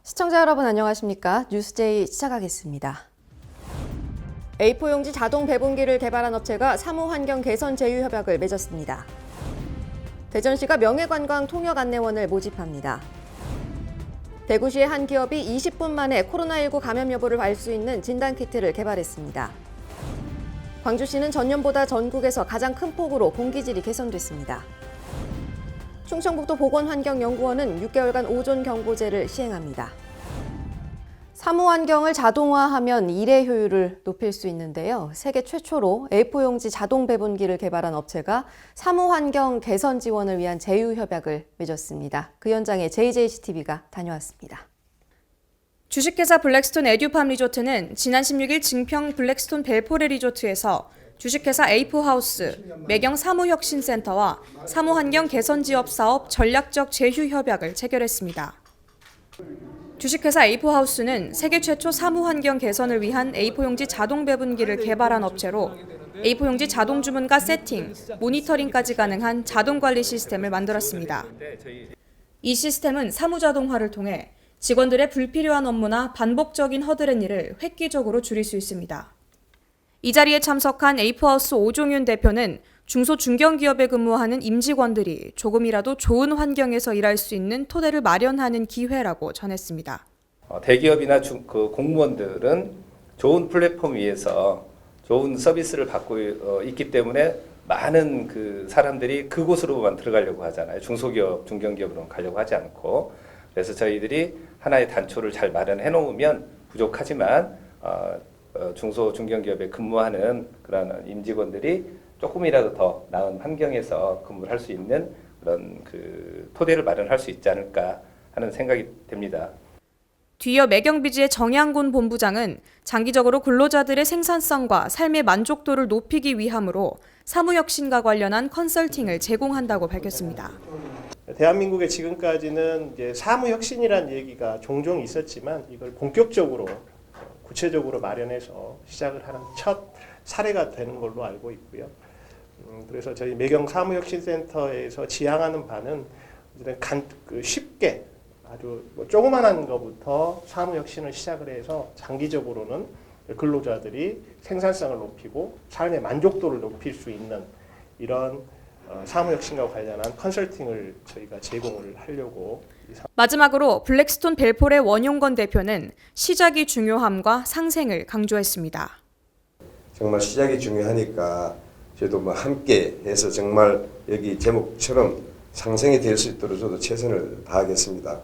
시청자 여러분 안녕하십니까? 뉴스제이 시작하겠습니다. A4 용지 자동 배분기를 개발한 업체가 사무환경 개선 제휴 협약을 맺었습니다. 대전시가 명예관광 통역 안내원을 모집합니다. 대구시의 한 기업이 20분 만에 코로나19 감염 여부를 알 수 있는 진단키트를 개발했습니다. 광주시는 전년보다 전국에서 가장 큰 폭으로 공기질이 개선됐습니다. 충청북도 보건환경연구원은 6개월간 오존 경고제를 시행합니다. 사무환경을 자동화하면 일의 효율을 높일 수 있는데요. 세계 최초로 A4 용지 자동 배분기를 개발한 업체가 사무환경 개선 지원을 위한 제휴 협약을 맺었습니다. 그 현장에 JJCTV가 다녀왔습니다. 주식회사 블랙스톤 에듀팜 리조트는 지난 16일 증평 블랙스톤 벨포레 리조트에서 주식회사 A4하우스, 매경 사무혁신센터와 사무환경 개선지업 사업 전략적 제휴 협약을 체결했습니다. 주식회사 A4하우스는 세계 최초 사무환경 개선을 위한 A4 용지 자동 배분기를 개발한 업체로 A4 용지 자동 주문과 세팅, 모니터링까지 가능한 자동 관리 시스템을 만들었습니다. 이 시스템은 사무자동화를 통해 직원들의 불필요한 업무나 반복적인 허드렛일을 획기적으로 줄일 수 있습니다. 이 자리에 참석한 A4하우스 오종윤 대표는 중소 중견기업에 근무하는 임직원들이 조금이라도 좋은 환경에서 일할 수 있는 토대를 마련하는 기회라고 전했습니다. 대기업이나 공무원들은 좋은 플랫폼 위에서 좋은 서비스를 받고 있기 때문에 많은 사람들이 그곳으로만 들어가려고 하잖아요. 중소기업, 중견기업으로 가려고 하지 않고. 그래서 저희들이 하나의 단초를 잘 마련해 놓으면 부족하지만 중소 중견기업에 근무하는 그런 임직원들이 조금이라도 더 나은 환경에서 근무를 할 수 있는 그런 토대를 마련할 수 있지 않을까 하는 생각이 됩니다. 뒤이어 매경비지의 정양군 본부장은 장기적으로 근로자들의 생산성과 삶의 만족도를 높이기 위함으로 사무혁신과 관련한 컨설팅을 제공한다고 밝혔습니다. 대한민국에 지금까지는 이제 사무혁신이라는 얘기가 종종 있었지만 이걸 본격적으로 구체적으로 마련해서 시작을 하는 첫 사례가 되는 걸로 알고 있고요. 그래서 저희 매경 사무혁신센터에서 지향하는 바는 쉽게 아주 조그만한 것부터 사무혁신을 시작을 해서 장기적으로는 근로자들이 생산성을 높이고 삶의 만족도를 높일 수 있는 이런 사무혁신과 관련한 컨설팅을 저희가 제공을 하려고. 마지막으로 블랙스톤 벨포레 원용건 대표는 시작이 중요함과 상생을 강조했습니다. 정말 시작이 중요하니까 저도 함께 해서 정말 여기 제목처럼 상생이 될 수 있도록 저도 최선을 다하겠습니다.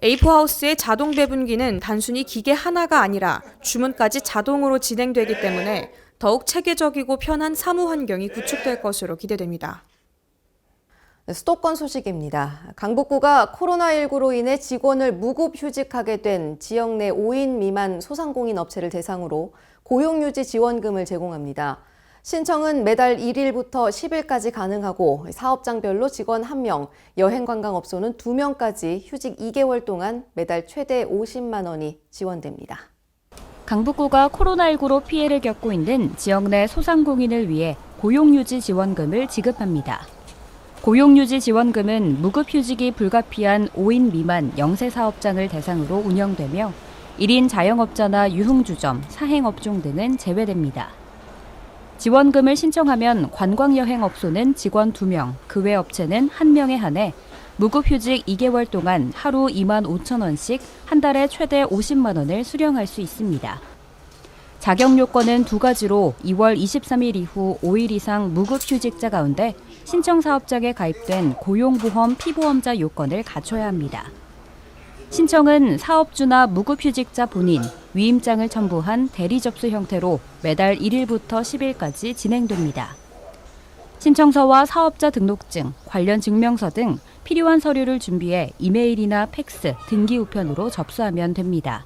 A4하우스의 자동 배분기는 단순히 기계 하나가 아니라 주문까지 자동으로 진행되기 때문에 더욱 체계적이고 편한 사무 환경이 구축될 것으로 기대됩니다. 수도권 소식입니다. 강북구가 코로나19로 인해 직원을 무급휴직하게 된 지역 내 5인 미만 소상공인 업체를 대상으로 고용유지 지원금을 제공합니다. 신청은 매달 1일부터 10일까지 가능하고 사업장별로 직원 1명, 여행관광업소는 2명까지 휴직 2개월 동안 매달 최대 50만 원이 지원됩니다. 강북구가 코로나19로 피해를 겪고 있는 지역 내 소상공인을 위해 고용유지 지원금을 지급합니다. 고용유지 지원금은 무급휴직이 불가피한 5인 미만 영세 사업장을 대상으로 운영되며 1인 자영업자나 유흥주점, 사행업종 등은 제외됩니다. 지원금을 신청하면 관광여행업소는 직원 2명, 그 외 업체는 1명에 한해 무급휴직 2개월 동안 하루 2만 5천 원씩 한 달에 최대 50만 원을 수령할 수 있습니다. 자격 요건은 2가지로 2월 23일 이후 5일 이상 무급휴직자 가운데 신청 사업장에 가입된 고용보험 피보험자 요건을 갖춰야 합니다. 신청은 사업주나 무급휴직자 본인, 위임장을 첨부한 대리 접수 형태로 매달 1일부터 10일까지 진행됩니다. 신청서와 사업자 등록증, 관련 증명서 등 필요한 서류를 준비해 이메일이나 팩스, 등기 우편으로 접수하면 됩니다.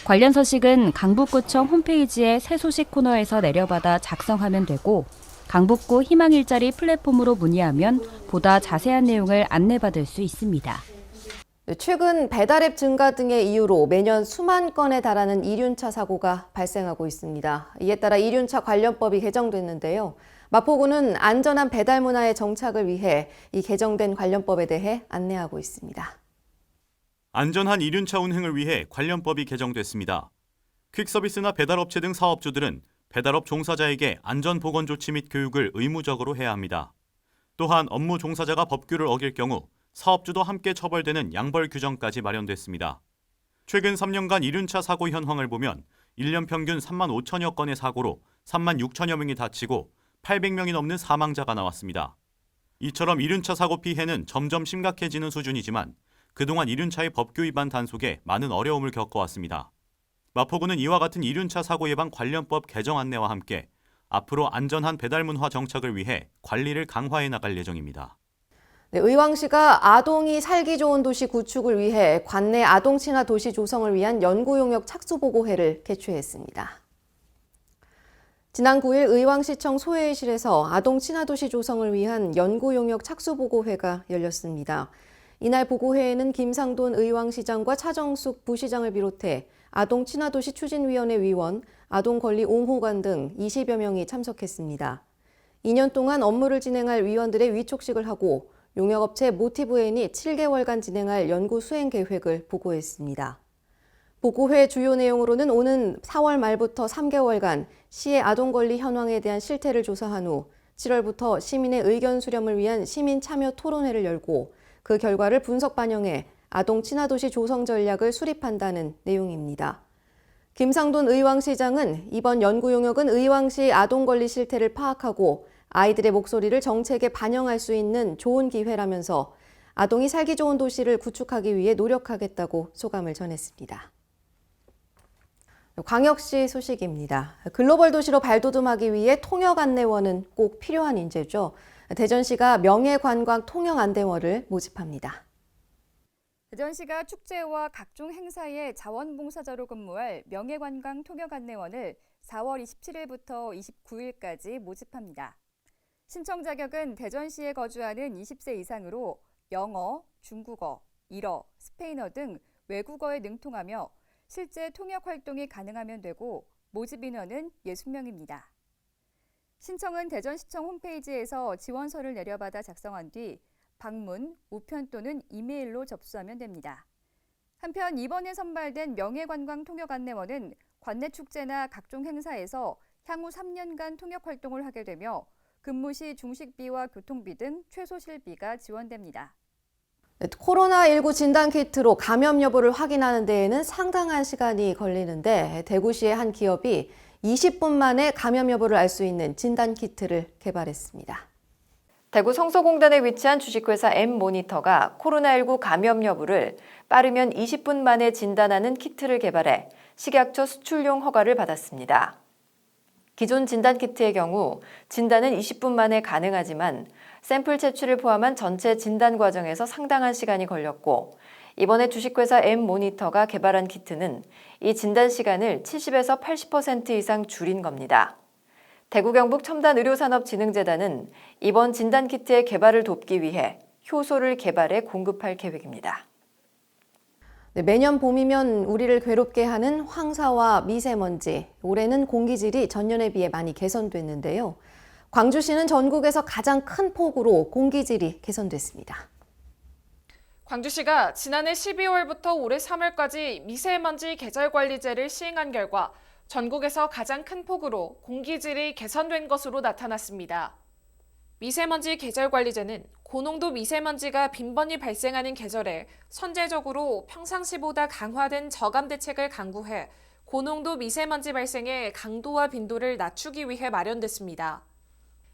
관련 서식은 강북구청 홈페이지의 새 소식 코너에서 내려받아 작성하면 되고 강북구 희망일자리 플랫폼으로 문의하면 보다 자세한 내용을 안내받을 수 있습니다. 최근 배달앱 증가 등의 이유로 매년 수만 건에 달하는 이륜차 사고가 발생하고 있습니다. 이에 따라 이륜차 관련법이 개정됐는데요. 마포구는 안전한 배달 문화의 정착을 위해 이 개정된 관련법에 대해 안내하고 있습니다. 안전한 이륜차 운행을 위해 관련법이 개정됐습니다. 퀵서비스나 배달업체 등 사업주들은 배달업 종사자에게 안전보건 조치 및 교육을 의무적으로 해야 합니다. 또한 업무 종사자가 법규를 어길 경우 사업주도 함께 처벌되는 양벌 규정까지 마련됐습니다. 최근 3년간 이륜차 사고 현황을 보면 1년 평균 3만 5천여 건의 사고로 3만 6천여 명이 다치고 800명이 넘는 사망자가 나왔습니다. 이처럼 이륜차 사고 피해는 점점 심각해지는 수준이지만 그동안 이륜차의 법규 위반 단속에 많은 어려움을 겪어왔습니다. 마포구는 이와 같은 이륜차 사고 예방 관련법 개정 안내와 함께 앞으로 안전한 배달 문화 정착을 위해 관리를 강화해 나갈 예정입니다. 네, 의왕시가 아동이 살기 좋은 도시 구축을 위해 관내 아동 친화 도시 조성을 위한 연구 용역 착수 보고회를 개최했습니다. 지난 9일 의왕시청 소회의실에서 아동 친화 도시 조성을 위한 연구 용역 착수 보고회가 열렸습니다. 이날 보고회에는 김상돈 의왕시장과 차정숙 부시장을 비롯해 아동 친화 도시 추진위원회 위원, 아동 권리 옹호관 등 20여 명이 참석했습니다. 2년 동안 업무를 진행할 위원들의 위촉식을 하고 용역업체 모티브엔이 7개월간 진행할 연구 수행 계획을 보고했습니다. 보고회 주요 내용으로는 오는 4월 말부터 3개월간 시의 아동 권리 현황에 대한 실태를 조사한 후 7월부터 시민의 의견 수렴을 위한 시민 참여 토론회를 열고 그 결과를 분석 반영해 아동 친화 도시 조성 전략을 수립한다는 내용입니다. 김상돈 의왕시장은 이번 연구 용역은 의왕시 아동 권리 실태를 파악하고 아이들의 목소리를 정책에 반영할 수 있는 좋은 기회라면서 아동이 살기 좋은 도시를 구축하기 위해 노력하겠다고 소감을 전했습니다. 광역시 소식입니다. 글로벌 도시로 발돋움하기 위해 통역안내원은 꼭 필요한 인재죠. 대전시가 명예관광 통역안내원을 모집합니다. 대전시가 축제와 각종 행사에 자원봉사자로 근무할 명예관광 통역안내원을 4월 27일부터 29일까지 모집합니다. 신청 자격은 대전시에 거주하는 20세 이상으로 영어, 중국어, 일어, 스페인어 등 외국어에 능통하며 실제 통역 활동이 가능하면 되고 모집 인원은 60명입니다. 신청은 대전시청 홈페이지에서 지원서를 내려받아 작성한 뒤 방문, 우편 또는 이메일로 접수하면 됩니다. 한편 이번에 선발된 명예관광 통역안내원은 관내 축제나 각종 행사에서 향후 3년간 통역 활동을 하게 되며 근무 시 중식비와 교통비 등 최소 실비가 지원됩니다. 코로나19 진단키트로 감염 여부를 확인하는 데에는 상당한 시간이 걸리는데 대구시의 한 기업이 20분 만에 감염 여부를 알 수 있는 진단키트를 개발했습니다. 대구 성서공단에 위치한 주식회사 M모니터가 코로나19 감염 여부를 빠르면 20분 만에 진단하는 키트를 개발해 식약처 수출용 허가를 받았습니다. 기존 진단키트의 경우 진단은 20분 만에 가능하지만 샘플 채취를 포함한 전체 진단 과정에서 상당한 시간이 걸렸고 이번에 주식회사 M모니터가 개발한 키트는 이 진단 시간을 70에서 80% 이상 줄인 겁니다. 대구 경북 첨단의료산업진흥재단은 이번 진단키트의 개발을 돕기 위해 효소를 개발해 공급할 계획입니다. 네, 매년 봄이면 우리를 괴롭게 하는 황사와 미세먼지. 올해는 공기질이 전년에 비해 많이 개선됐는데요. 광주시는 전국에서 가장 큰 폭으로 공기질이 개선됐습니다. 광주시가 지난해 12월부터 올해 3월까지 미세먼지 계절관리제를 시행한 결과 전국에서 가장 큰 폭으로 공기질이 개선된 것으로 나타났습니다. 미세먼지 계절관리제는 고농도 미세먼지가 빈번히 발생하는 계절에 선제적으로 평상시보다 강화된 저감 대책을 강구해 고농도 미세먼지 발생의 강도와 빈도를 낮추기 위해 마련됐습니다.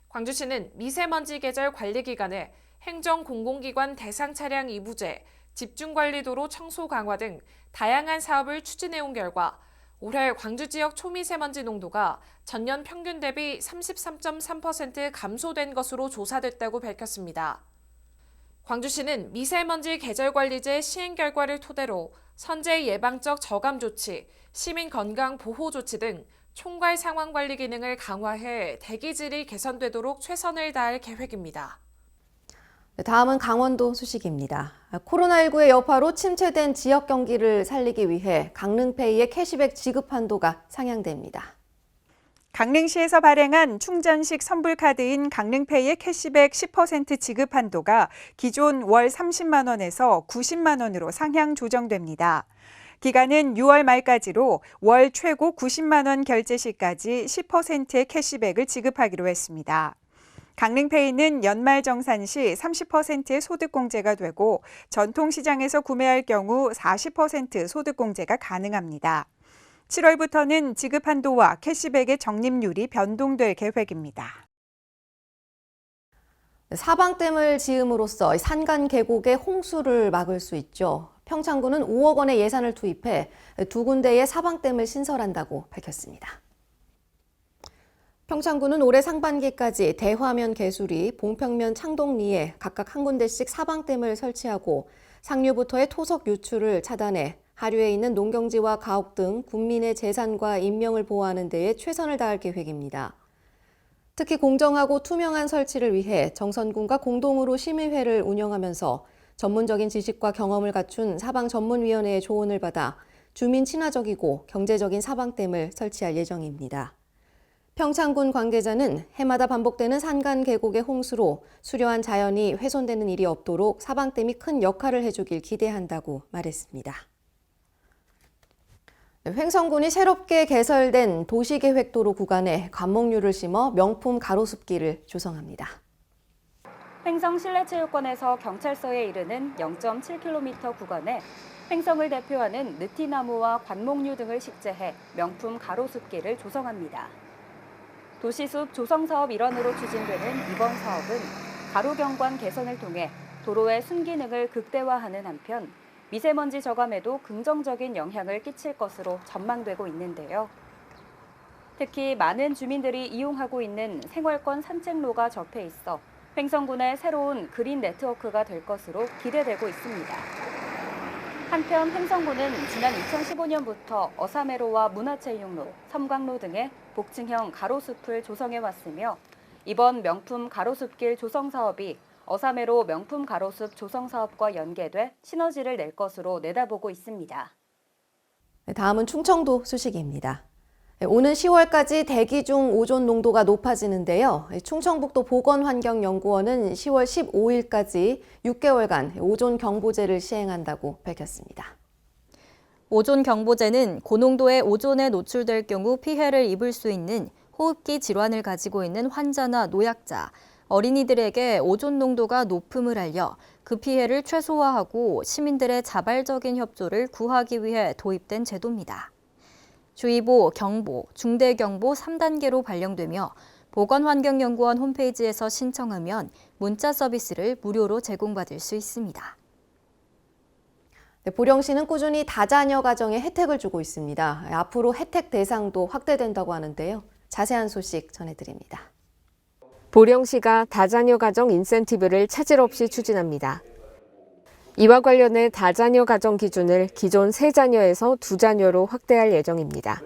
광주시는 미세먼지 계절 관리 기간에 행정공공기관 대상 차량 이부제, 집중관리도로 청소 강화 등 다양한 사업을 추진해온 결과 올해 광주 지역 초미세먼지 농도가 전년 평균 대비 33.3% 감소된 것으로 조사됐다고 밝혔습니다. 광주시는 미세먼지 계절관리제 시행 결과를 토대로 선제 예방적 저감 조치, 시민 건강 보호 조치 등 총괄 상황 관리 기능을 강화해 대기질이 개선되도록 최선을 다할 계획입니다. 다음은 강원도 소식입니다. 코로나19의 여파로 침체된 지역 경기를 살리기 위해 강릉페이의 캐시백 지급 한도가 상향됩니다. 강릉시에서 발행한 충전식 선불카드인 강릉페이의 캐시백 10% 지급 한도가 기존 월 30만 원에서 90만 원으로 상향 조정됩니다. 기간은 6월 말까지로 월 최고 90만 원 결제 시까지 10%의 캐시백을 지급하기로 했습니다. 강릉페이는 연말정산 시 30%의 소득공제가 되고 전통시장에서 구매할 경우 40% 소득공제가 가능합니다. 7월부터는 지급 한도와 캐시백의 적립률이 변동될 계획입니다. 사방댐을 지음으로써 산간 계곡의 홍수를 막을 수 있죠. 평창군은 5억 원의 예산을 투입해 2군데의 사방댐을 신설한다고 밝혔습니다. 평창군은 올해 상반기까지 대화면 개수리, 봉평면 창동리에 각각 한 군데씩 사방댐을 설치하고 상류부터의 토속 유출을 차단해 하류에 있는 농경지와 가옥 등 군민의 재산과 인명을 보호하는 데에 최선을 다할 계획입니다. 특히 공정하고 투명한 설치를 위해 정선군과 공동으로 심의회를 운영하면서 전문적인 지식과 경험을 갖춘 사방전문위원회의 조언을 받아 주민 친화적이고 경제적인 사방댐을 설치할 예정입니다. 평창군 관계자는 해마다 반복되는 산간 계곡의 홍수로 수려한 자연이 훼손되는 일이 없도록 사방댐이 큰 역할을 해주길 기대한다고 말했습니다. 횡성군이 새롭게 개설된 도시계획도로 구간에 관목류를 심어 명품 가로숲길을 조성합니다. 횡성 실내체육관에서 경찰서에 이르는 0.7km 구간에 횡성을 대표하는 느티나무와 관목류 등을 식재해 명품 가로숲길을 조성합니다. 도시숲 조성사업 일환으로 추진되는 이번 사업은 가로경관 개선을 통해 도로의 순기능을 극대화하는 한편 미세먼지 저감에도 긍정적인 영향을 끼칠 것으로 전망되고 있는데요. 특히 많은 주민들이 이용하고 있는 생활권 산책로가 접해 있어 횡성군의 새로운 그린 네트워크가 될 것으로 기대되고 있습니다. 한편 횡성군은 지난 2015년부터 어사매로와 문화체육로, 섬광로 등의 복층형 가로숲을 조성해왔으며 이번 명품 가로숲길 조성 사업이 어사매로 명품 가로숲 조성 사업과 연계돼 시너지를 낼 것으로 내다보고 있습니다. 다음은 충청도 소식입니다. 오는 10월까지 대기 중 오존 농도가 높아지는데요. 충청북도 보건환경연구원은 10월 15일까지 6개월간 오존 경보제를 시행한다고 밝혔습니다. 오존 경보제는 고농도의 오존에 노출될 경우 피해를 입을 수 있는 호흡기 질환을 가지고 있는 환자나 노약자, 어린이들에게 오존 농도가 높음을 알려 그 피해를 최소화하고 시민들의 자발적인 협조를 구하기 위해 도입된 제도입니다. 주의보, 경보, 중대경보 3단계로 발령되며 보건환경연구원 홈페이지에서 신청하면 문자 서비스를 무료로 제공받을 수 있습니다. 보령시는 꾸준히 다자녀 가정에 혜택을 주고 있습니다. 앞으로 혜택 대상도 확대된다고 하는데요. 자세한 소식 전해드립니다. 보령시가 다자녀 가정 인센티브를 차질 없이 추진합니다. 이와 관련해 다자녀 가정 기준을 기존 3자녀에서 2자녀로 확대할 예정입니다.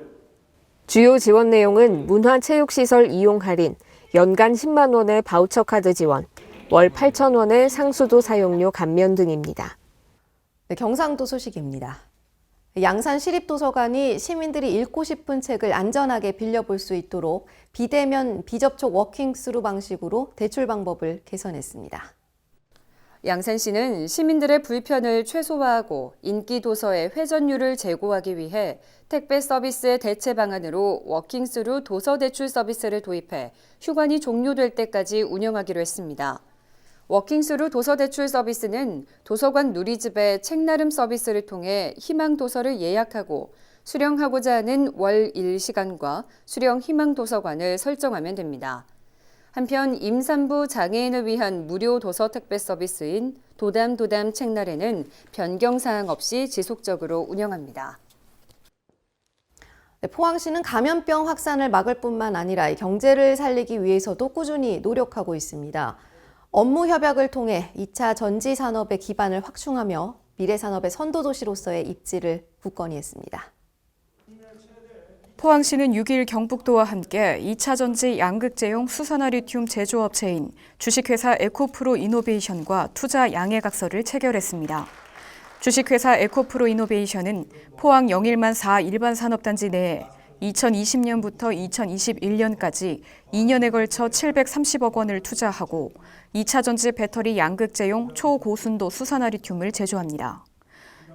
주요 지원 내용은 문화체육시설 이용 할인, 연간 10만 원의 바우처 카드 지원, 월 8천 원의 상수도 사용료 감면 등입니다. 경상도 소식입니다. 양산 시립도서관이 시민들이 읽고 싶은 책을 안전하게 빌려볼 수 있도록 비대면 비접촉 워킹스루 방식으로 대출 방법을 개선했습니다. 양산시는 시민들의 불편을 최소화하고 인기 도서의 회전율을 제고하기 위해 택배 서비스의 대체 방안으로 워킹스루 도서 대출 서비스를 도입해 휴관이 종료될 때까지 운영하기로 했습니다. 워킹스루 도서 대출 서비스는 도서관 누리집의 책나름 서비스를 통해 희망 도서를 예약하고 수령하고자 하는 월 1시간과 수령 희망 도서관을 설정하면 됩니다. 한편 임산부 장애인을 위한 무료 도서 택배 서비스인 도담 책날에는 변경 사항 없이 지속적으로 운영합니다. 포항시는 감염병 확산을 막을 뿐만 아니라 경제를 살리기 위해서도 꾸준히 노력하고 있습니다. 업무 협약을 통해 2차 전지 산업의 기반을 확충하며 미래 산업의 선도도시로서의 입지를 굳건히 했습니다. 포항시는 6일 경북도와 함께 2차 전지 양극재용 수산화 리튬 제조업체인 주식회사 에코프로 이노베이션과 투자 양해각서를 체결했습니다. 주식회사 에코프로 이노베이션은 포항 영일만 4 일반 산업단지 내에 2020년부터 2021년까지 2년에 걸쳐 730억 원을 투자하고 2차 전지 배터리 양극재용 초고순도 수산화리튬을 제조합니다.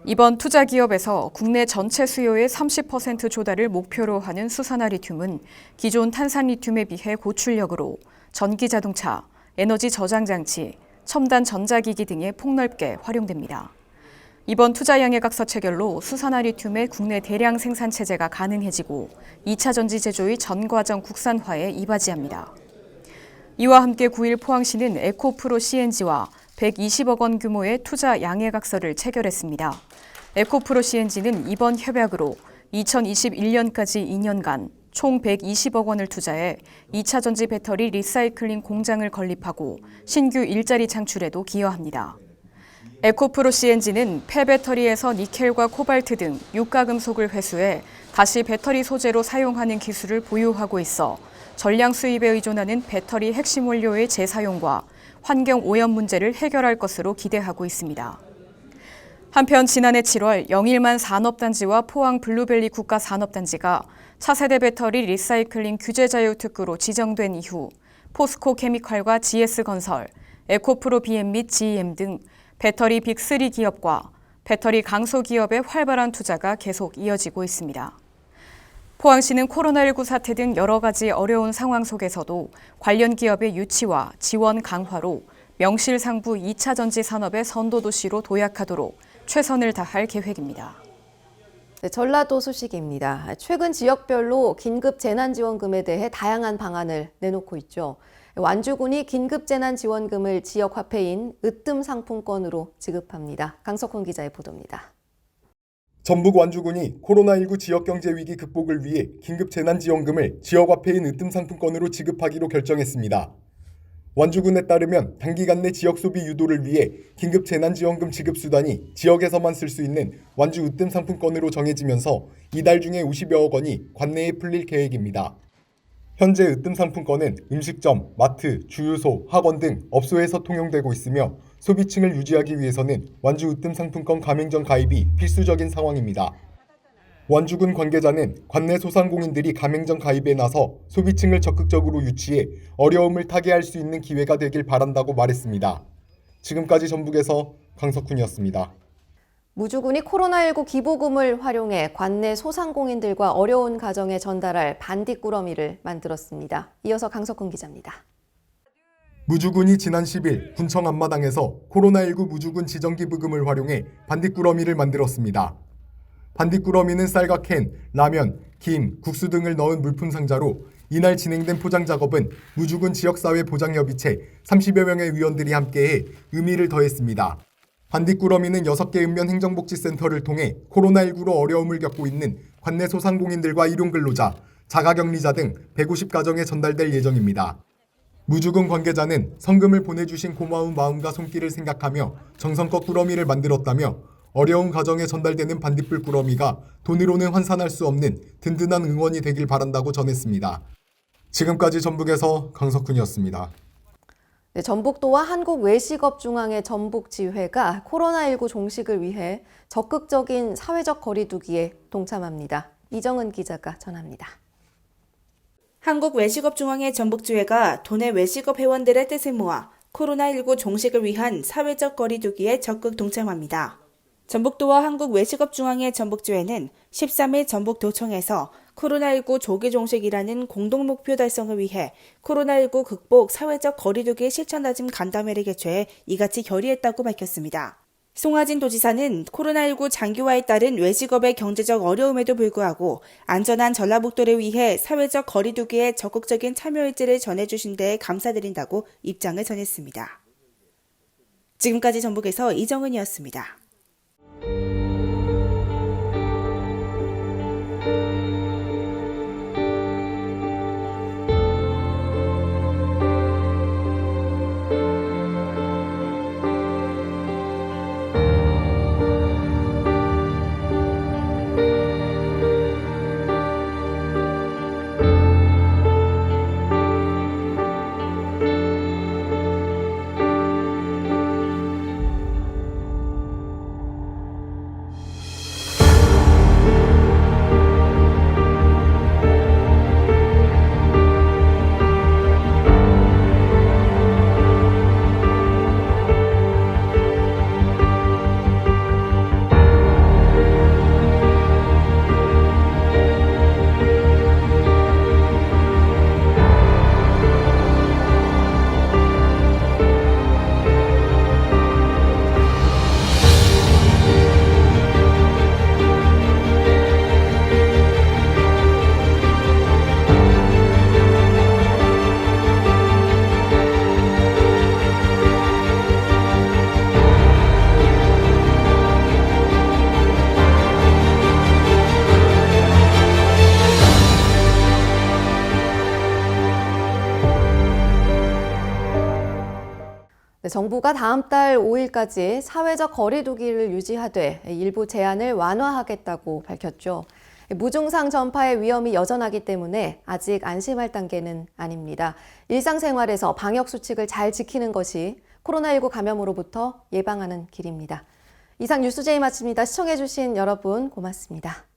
이번 투자 기업에서 국내 전체 수요의 30% 조달을 목표로 하는 수산화리튬은 기존 탄산리튬에 비해 고출력으로 전기자동차, 에너지 저장 장치, 첨단 전자기기 등에 폭넓게 활용됩니다. 이번 투자 양해각서 체결로 수산화리튬의 국내 대량 생산 체제가 가능해지고 2차 전지 제조의 전 과정 국산화에 이바지합니다. 이와 함께 9일 포항시는 에코프로 CNG와 120억 원 규모의 투자 양해각서를 체결했습니다. 에코프로 CNG는 이번 협약으로 2021년까지 2년간 총 120억 원을 투자해 2차 전지 배터리 리사이클링 공장을 건립하고 신규 일자리 창출에도 기여합니다. 에코프로 CNG는 폐배터리에서 니켈과 코발트 등 유가금속을 회수해 다시 배터리 소재로 사용하는 기술을 보유하고 있어 전량 수입에 의존하는 배터리 핵심 원료의 재사용과 환경 오염 문제를 해결할 것으로 기대하고 있습니다. 한편 지난해 7월 영일만 산업단지와 포항 블루벨리 국가산업단지가 차세대 배터리 리사이클링 규제 자유 특구로 지정된 이후 포스코 케미칼과 GS건설, 에코프로 BM 및 GEM 등 배터리 빅3 기업과 배터리 강소 기업의 활발한 투자가 계속 이어지고 있습니다. 포항시는 코로나19 사태 등 여러 가지 어려운 상황 속에서도 관련 기업의 유치와 지원 강화로 명실상부 2차 전지 산업의 선도도시로 도약하도록 최선을 다할 계획입니다. 네, 전라도 소식입니다. 최근 지역별로 긴급 재난지원금에 대해 다양한 방안을 내놓고 있죠. 완주군이 긴급재난지원금을 지역 화폐인 으뜸 상품권으로 지급합니다. 강석훈 기자의 보도입니다. 전북 완주군이 코로나19 지역경제위기 극복을 위해 긴급재난지원금을 지역 화폐인 으뜸 상품권으로 지급하기로 결정했습니다. 완주군에 따르면 단기간 내 지역 소비 유도를 위해 긴급재난지원금 지급 수단이 지역에서만 쓸 수 있는 완주 으뜸 상품권으로 정해지면서 이달 중에 50여억 원이 관내에 풀릴 계획입니다. 현재 으뜸 상품권은 음식점, 마트, 주유소, 학원 등 업소에서 통용되고 있으며 소비층을 유지하기 위해서는 완주 으뜸 상품권 가맹점 가입이 필수적인 상황입니다. 완주군 관계자는 관내 소상공인들이 가맹점 가입에 나서 소비층을 적극적으로 유치해 어려움을 타개할 수 있는 기회가 되길 바란다고 말했습니다. 지금까지 전북에서 강석훈이었습니다. 무주군이 코로나19 기부금을 활용해 관내 소상공인들과 어려운 가정에 전달할 반딧꾸러미를 만들었습니다. 이어서 강석훈 기자입니다. 무주군이 지난 10일 군청 앞마당에서 코로나19 무주군 지정기부금을 활용해 반딧꾸러미를 만들었습니다. 반딧꾸러미는 쌀과 캔, 라면, 김, 국수 등을 넣은 물품 상자로 이날 진행된 포장 작업은 무주군 지역사회 보장협의체 30여 명의 위원들이 함께해 의미를 더했습니다. 반딧꾸러미는 6개 읍면 행정복지센터를 통해 코로나19로 어려움을 겪고 있는 관내 소상공인들과 일용근로자, 자가격리자 등 150가정에 전달될 예정입니다. 무주군 관계자는 성금을 보내주신 고마운 마음과 손길을 생각하며 정성껏 꾸러미를 만들었다며 어려운 가정에 전달되는 반딧불 꾸러미가 돈으로는 환산할 수 없는 든든한 응원이 되길 바란다고 전했습니다. 지금까지 전북에서 강석훈이었습니다. 네, 전북도와 한국외식업중앙회 전북지회가 코로나19 종식을 위해 적극적인 사회적 거리두기에 동참합니다. 이정은 기자가 전합니다. 한국외식업중앙회 전북지회가 도내 외식업 회원들의 뜻을 모아 코로나19 종식을 위한 사회적 거리두기에 적극 동참합니다. 전북도와 한국외식업중앙회 전북지회는 13일 전북도청에서 코로나19 조기 종식이라는 공동 목표 달성을 위해 코로나19 극복 사회적 거리두기 실천 다짐 간담회를 개최해 이같이 결의했다고 밝혔습니다. 송하진 도지사는 코로나19 장기화에 따른 외식업의 경제적 어려움에도 불구하고 안전한 전라북도를 위해 사회적 거리두기에 적극적인 참여 의지를 전해주신 데 감사드린다고 입장을 전했습니다. 지금까지 전북에서 이정은이었습니다. 정부가 다음 달 5일까지 사회적 거리 두기를 유지하되 일부 제한을 완화하겠다고 밝혔죠. 무증상 전파의 위험이 여전하기 때문에 아직 안심할 단계는 아닙니다. 일상생활에서 방역 수칙을 잘 지키는 것이 코로나19 감염으로부터 예방하는 길입니다. 이상 뉴스제이 마칩니다. 시청해주신 여러분 고맙습니다.